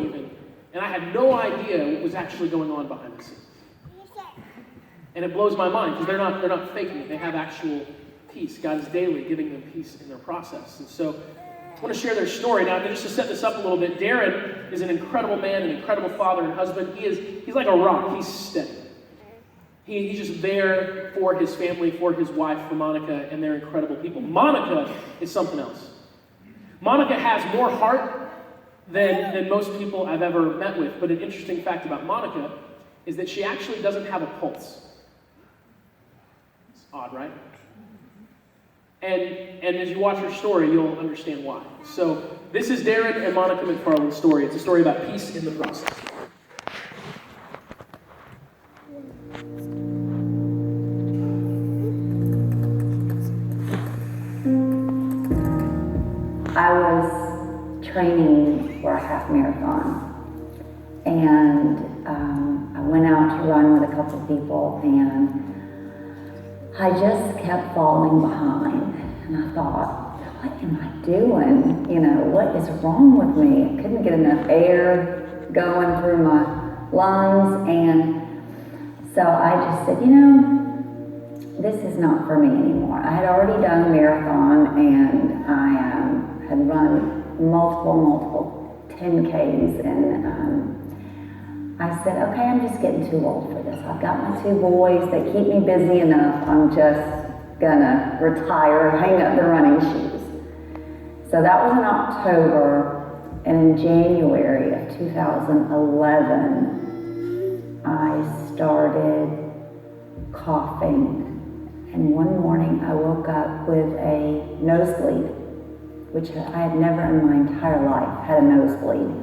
even, and I had no idea what was actually going on behind the scenes. And it blows my mind because they're not faking it. They have actual peace. God is daily giving them peace in their process. And so I want to share their story. Now, just to set this up a little bit, Darren is an incredible man, an incredible father and husband. He's like a rock. He's steady. He's just there for his family, for his wife, for Monica, and they're incredible people. Monica is something else. Monica has more heart than most people I've ever met with. But an interesting fact about Monica is that she actually doesn't have a pulse. It's odd, right? And as you watch her story, you'll understand why. So this is Darren and Monica McFarland's story. It's a story about peace in the process. I was training for a half marathon, and I went out to run with a couple of people, and I just kept falling behind. And I thought, what am I doing? You know, what is wrong with me? I couldn't get enough air going through my lungs, and so I just said, you know, this is not for me anymore. I had already done a marathon, and I had run multiple 10Ks, and I said, okay, I'm just getting too old for this. I've got my two boys, they keep me busy enough. I'm just gonna retire, hang up the running shoes. So that was in October, and in January of 2011, I started coughing. And one morning I woke up with a nosebleed, which I had never in my entire life had a nosebleed.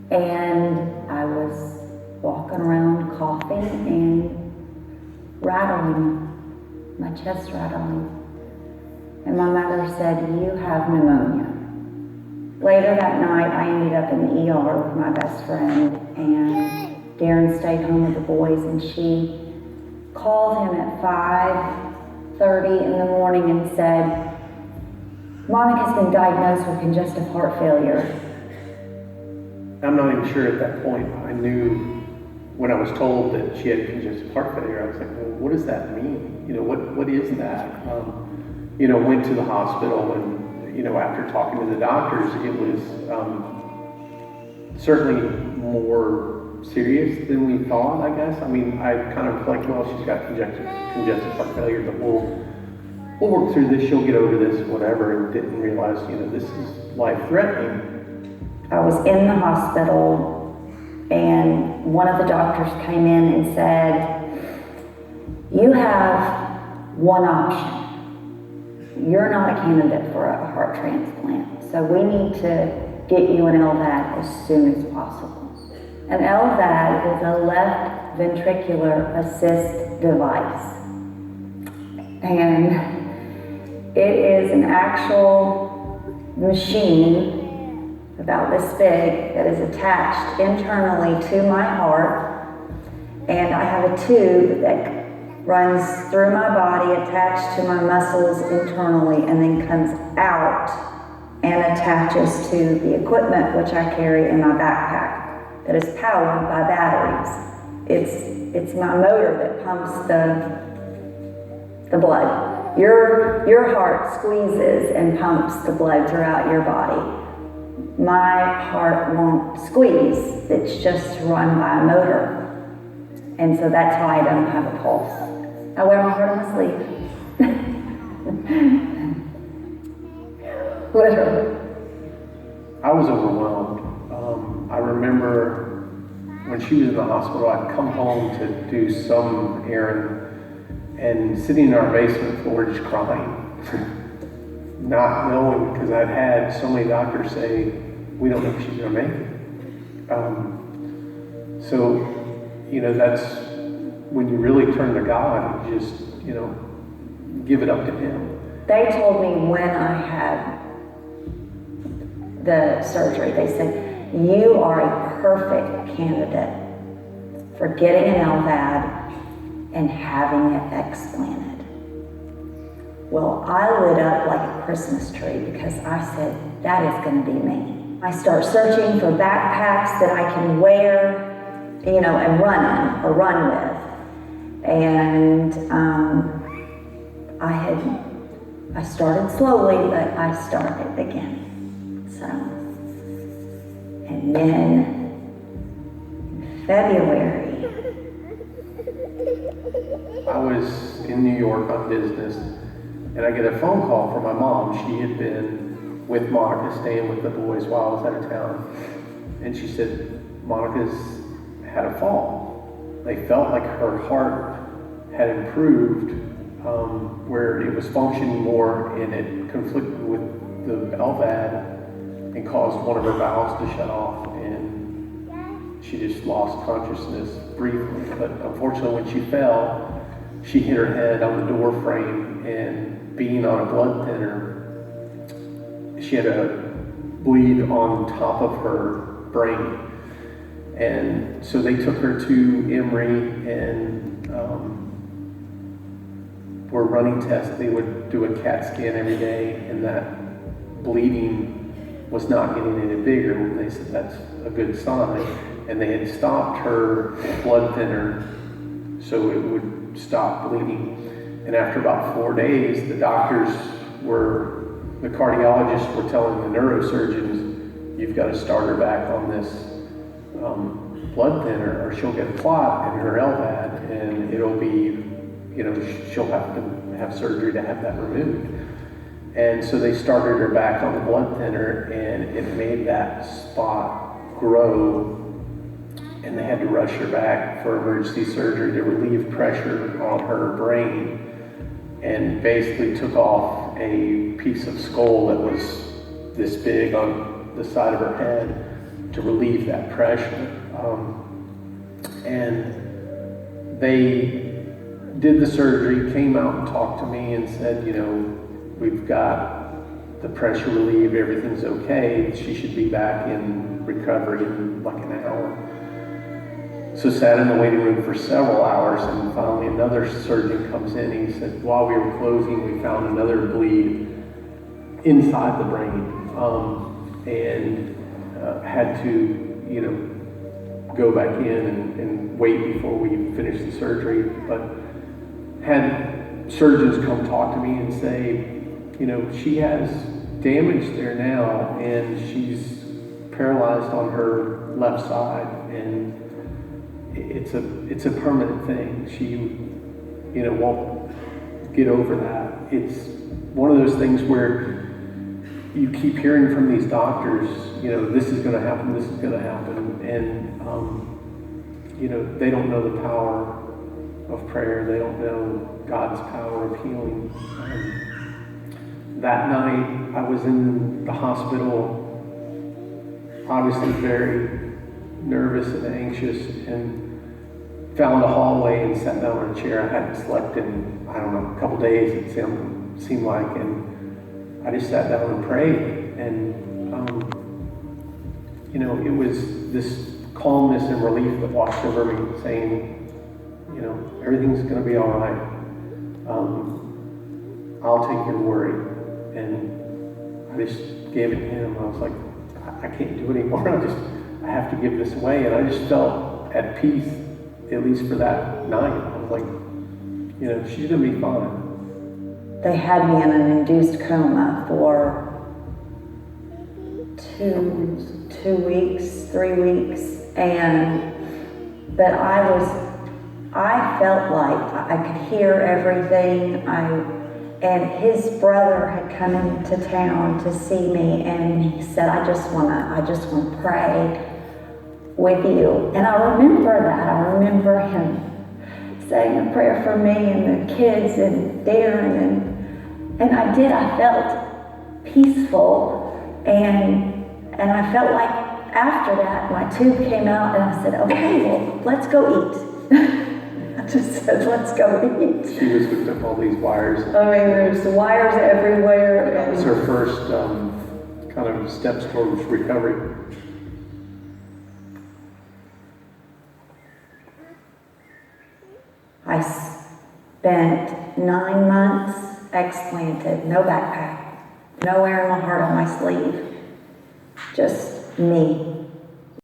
And I was walking around coughing and rattling, my chest rattling. And my mother said, you have pneumonia. Later that night, I ended up in the ER with my best friend, and Darren stayed home with the boys, and she called him at 5:30 in the morning and said, Monica's been diagnosed with congestive heart failure. I'm not even sure at that point. I knew when I was told that she had congestive heart failure, I was like, well, what does that mean? You know, what is that? Went to the hospital, and, after talking to the doctors, it was certainly more serious than we thought, I guess. I mean, I kind of like, well, she's got congestive heart failure, but we'll work through this, she'll get over this, whatever, and didn't realize, this is life-threatening. I was in the hospital, and one of the doctors came in and said, you have one option. You're not a candidate for a heart transplant, so we need to get you an LVAD as soon as possible. An LVAD is a left ventricular assist device, and it is an actual machine about this big that is attached internally to my heart, and I have a tube that runs through my body, attached to my muscles internally, and then comes out and attaches to the equipment which I carry in my backpack that is powered by batteries. It's my motor that pumps the blood. Your heart squeezes and pumps the blood throughout your body. My heart won't squeeze, it's just run by a motor. And so that's why I don't have a pulse. I wear my heart on my sleeve. Literally. I was overwhelmed. I remember when she was in the hospital, I'd come home to do some errand and sitting in our basement floor just crying. Not knowing, because I'd had so many doctors say, we don't know if she's going to make it. So, that's when you really turn to God and just, give it up to Him. They told me when I had the surgery, they said, you are a perfect candidate for getting an LVAD and having it explanted. Well, I lit up like a Christmas tree because I said, that is going to be me. I start searching for backpacks that I can wear, you know, and run in or run with. And I started slowly, but I started again. So, and then in February, I was in New York on business, and I get a phone call from my mom. She had been with Monica, staying with the boys while I was out of town. And she said, Monica's had a fall. They felt like her heart had improved, where it was functioning more, and it conflicted with the LVAD and caused one of her valves to shut off. And she just lost consciousness briefly. But unfortunately, when she fell, she hit her head on the door frame, and being on a blood thinner, she had a bleed on top of her brain. And so they took her to Emory and were running tests. They would do a CAT scan every day, and that bleeding was not getting any bigger. And they said that's a good sign. And they had stopped her blood thinner so it would stop bleeding. And after about 4 days, the cardiologists were telling the neurosurgeons, you've got to start her back on this blood thinner, or she'll get a clot in her LVAD, and it'll be, you know, she'll have to have surgery to have that removed. And so they started her back on the blood thinner, and it made that spot grow, and they had to rush her back for emergency surgery to relieve pressure on her brain, and basically took off a piece of skull that was this big on the side of her head to relieve that pressure. And they did the surgery, came out and talked to me and said, you know, we've got the pressure relieved, everything's okay. She should be back in recovery in like an hour. So sat in the waiting room for several hours, and finally another surgeon comes in. He said, while we were closing, we found another bleed inside the brain, and had to, you know, go back in and wait before we finished the surgery. But had surgeons come talk to me and say, you know, she has damage there now, and she's paralyzed on her left side, and it's a permanent thing. She, you know, won't get over that. It's one of those things where you keep hearing from these doctors, you know, this is going to happen, this is going to happen, and you know, they don't know the power of prayer. They don't know God's power of healing. That night, I was in the hospital, obviously very nervous and anxious, and found a hallway and sat down in a chair. I hadn't slept in, I don't know, a couple days, it seemed like, and I just sat down and prayed. And, you know, it was this calmness and relief that washed over me, saying, you know, everything's going to be all right. I'll take your worry. And I just gave it to him. I was like, I can't do it anymore. I have to give this away. And I just felt at peace, at least for that night. I was like, you know, she's going to be fine. they had me in an induced coma for 2 weeks, 3 weeks, but I felt like I could hear everything. And his brother had come into town to see me, and he said, I just want to pray with you. And I remember that. I remember him saying a prayer for me and the kids and Darren, and I did. I felt peaceful, and I felt like after that, my tube came out, and I said, okay, well, let's go eat. I just said, let's go eat. She was hooked up all these wires. I mean, there's wires everywhere. That was her first kind of steps towards recovery. I spent 9 months explanted, no backpack, no wearing my heart on my sleeve, just me.